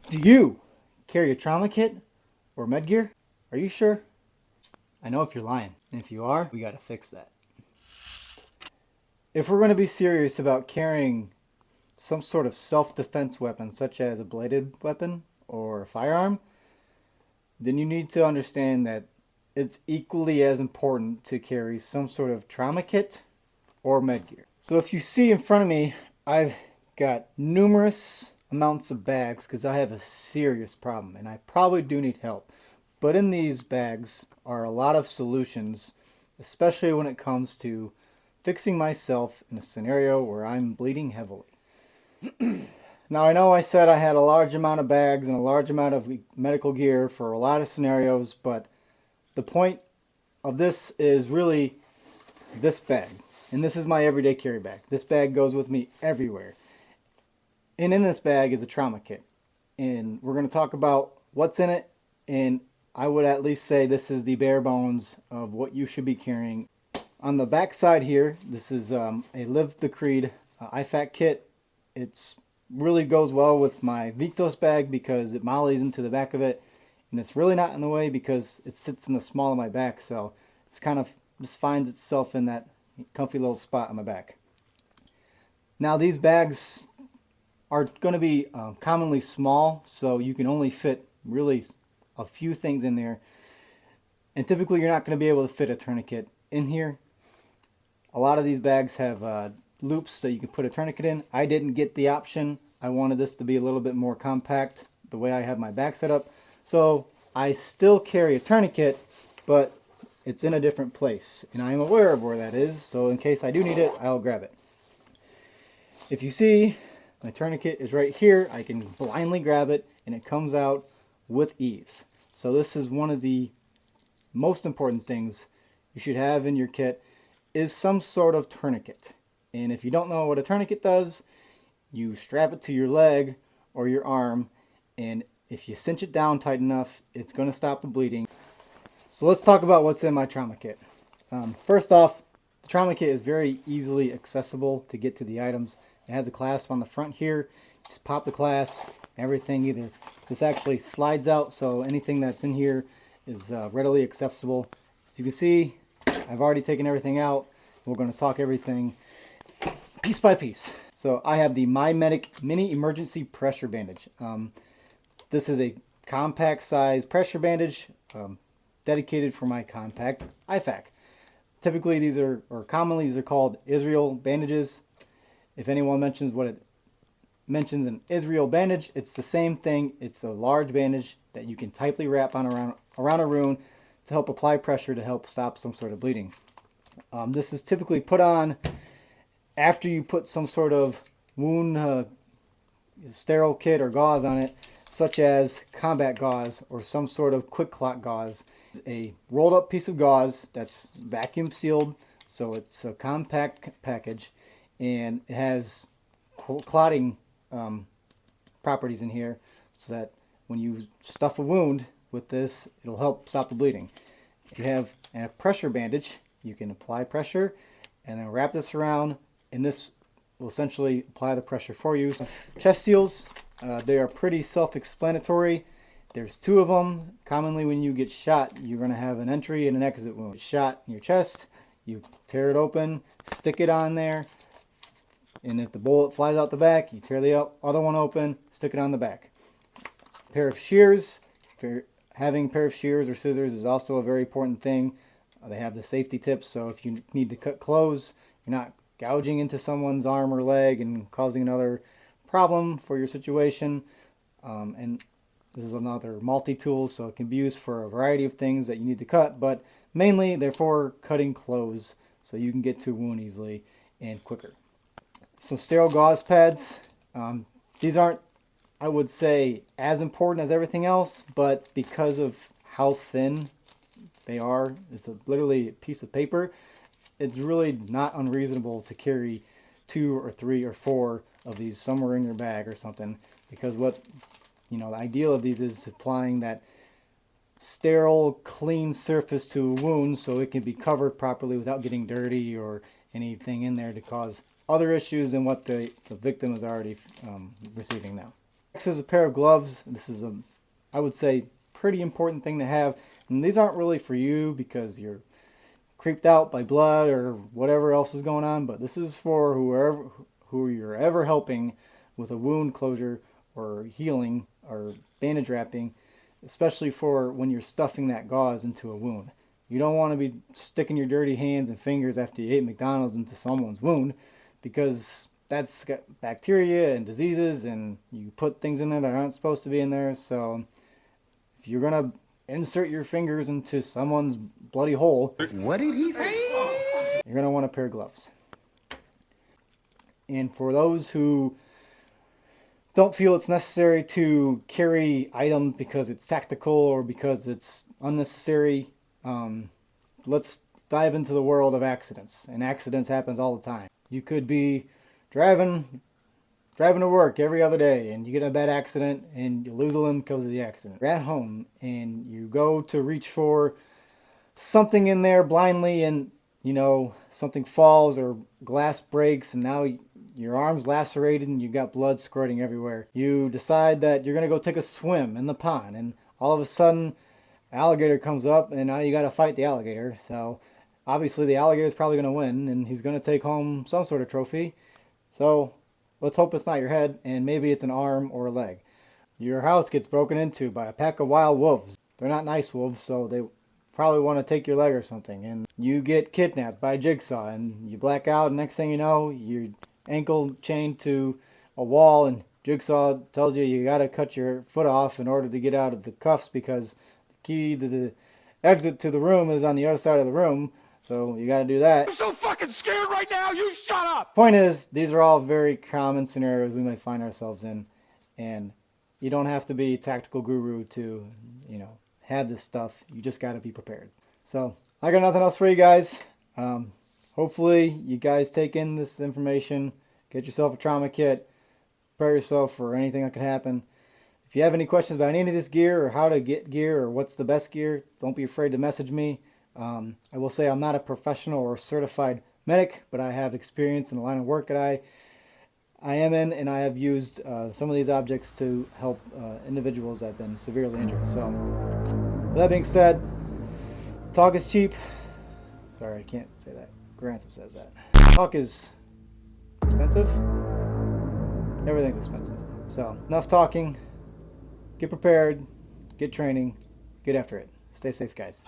Do you carry a trauma kit or med gear? Are you sure? I know if you're lying. And if you are, we gotta fix that. If we're going to be serious about carrying some sort of self-defense weapon, such as a bladed weapon or a firearm, then you need to understand that it's equally as important to carry some sort of trauma kit or med gear. So if you see in front of me, I've got numerous amounts of bags because I have a serious problem and I probably do need help. But in these bags are a lot of solutions, especially when it comes to fixing myself in a scenario where I'm bleeding heavily. Now I know I said I had a large amount of bags and a large amount of medical gear for a lot of scenarios, but the point of this is really this bag. And this is my everyday carry bag. This bag goes with me everywhere. And in this bag is a trauma kit. And we're going to talk about what's in it. And I would at least say this is the bare bones of what you should be carrying. On the back side here, this is a Live the Creed IFAK kit. It's really goes well with my Victos bag because it mollies into the back of it. And it's really not in the way because it sits in the small of my back. So it's kind of just finds itself in that comfy little spot on my back. Now these bags are going to be commonly small, so you can only fit really a few things in there. And typically you're not going to be able to fit a tourniquet in here. A lot of these bags have loops so you can put a tourniquet in. I didn't get the option. I wanted this to be a little bit more compact the way I have my bag set up. So I still carry a tourniquet, but it's in a different place. And I am aware of where that is, so in case I do need it, I'll grab it. If you see, my tourniquet is right here. I can blindly grab it and it comes out with ease. So this is one of the most important things you should have in your kit is some sort of tourniquet. And if you don't know what a tourniquet does, you strap it to your leg or your arm, and if you cinch it down tight enough, it's going to stop the bleeding. So let's talk about what's in my trauma kit. First off, the trauma kit is very easily accessible to get to the items. It has a clasp on the front here. Just pop the clasp, everything either. This actually slides out, so anything that's in here is readily accessible. As you can see, I've already taken everything out. We're going to talk everything piece by piece. So I have the MyMedic Mini Emergency Pressure Bandage. This is a compact size pressure bandage dedicated for my compact IFAK. Typically these are, or commonly these are called Israel bandages. If anyone mentions what it mentions an Israel bandage, it's the same thing. It's a large bandage that you can tightly wrap on around a wound to help apply pressure to help stop some sort of bleeding. This is typically put on after you put some sort of wound sterile kit or gauze on it, such as combat gauze or some sort of quick clot gauze. It's a rolled up piece of gauze that's vacuum sealed, so it's a compact package, and it has clotting properties in here so that when you stuff a wound with this, it'll help stop the bleeding. If you have a pressure bandage, you can apply pressure and then wrap this around, and this will essentially apply the pressure for you. Chest seals, they are pretty self-explanatory. There's two of them. Commonly when you get shot, you're going to have an entry and an exit wound. Shot in your chest, you tear it open, stick it on there, and if the bullet flies out the back, you tear the other one open, stick it on the back. A pair of shears. Having a pair of shears or scissors is also a very important thing. They have the safety tips, so if you need to cut clothes, you're not gouging into someone's arm or leg and causing another problem for your situation. And this is another multi-tool, so it can be used for a variety of things that you need to cut, but mainly they're for cutting clothes so you can get to a wound easily and quicker. Some sterile gauze pads. These aren't, I would say, as important as everything else, but because of how thin they are, it's literally a piece of paper, it's really not unreasonable to carry 2 or 3 or 4 of these somewhere in your bag or something, because what, the ideal of these is applying that sterile, clean surface to a wound so it can be covered properly without getting dirty or anything in there to cause other issues than what the victim is already receiving now. Next is a pair of gloves. This is I would say, pretty important thing to have. And these aren't really for you because you're creeped out by blood or whatever else is going on, but this is for who you're ever helping with a wound closure or healing or bandage wrapping, especially for when you're stuffing that gauze into a wound. You don't want to be sticking your dirty hands and fingers after you ate McDonald's into someone's wound, because that's got bacteria and diseases, and you put things in there that aren't supposed to be in there. So if you're gonna insert your fingers into someone's bloody hole, What did he say? you're gonna want a pair of gloves. And for those who don't feel it's necessary to carry items because it's tactical or because it's unnecessary, let's dive into the world of accidents. And accidents happens all the time. You could be driving to work every other day and you get in a bad accident and you lose a limb because of the accident. You're at home and you go to reach for something in there blindly, and something falls or glass breaks, and now your arm's lacerated and you got blood squirting everywhere. You decide that you're going to go take a swim in the pond, and all of a sudden alligator comes up, and now you got to fight the alligator. So obviously the alligator is probably going to win and he's going to take home some sort of trophy. So let's hope it's not your head, and maybe it's an arm or a leg. Your house gets broken into by a pack of wild wolves. They're not nice wolves, so they probably want to take your leg or something. And you get kidnapped by Jigsaw and you black out, and next thing you know, your ankle chained to a wall, and Jigsaw tells you got to cut your foot off in order to get out of the cuffs because the key to the exit to the room is on the other side of the room. So you got to do that. I'm so fucking scared right now. You shut up. Point is, these are all very common scenarios we might find ourselves in, and you don't have to be a tactical guru to, have this stuff. You just got to be prepared. So I got nothing else for you guys. Hopefully you guys take in this information, get yourself a trauma kit, prepare yourself for anything that could happen. If you have any questions about any of this gear or how to get gear or what's the best gear, don't be afraid to message me. I will say I'm not a professional or certified medic, but I have experience in the line of work that I am in, and I have used some of these objects to help individuals that have been severely injured. So, with that being said, talk is cheap. Sorry, I can't say that. Grantham says that. Talk is expensive. Everything's expensive. So, enough talking. Get prepared. Get training. Get after it. Stay safe, guys.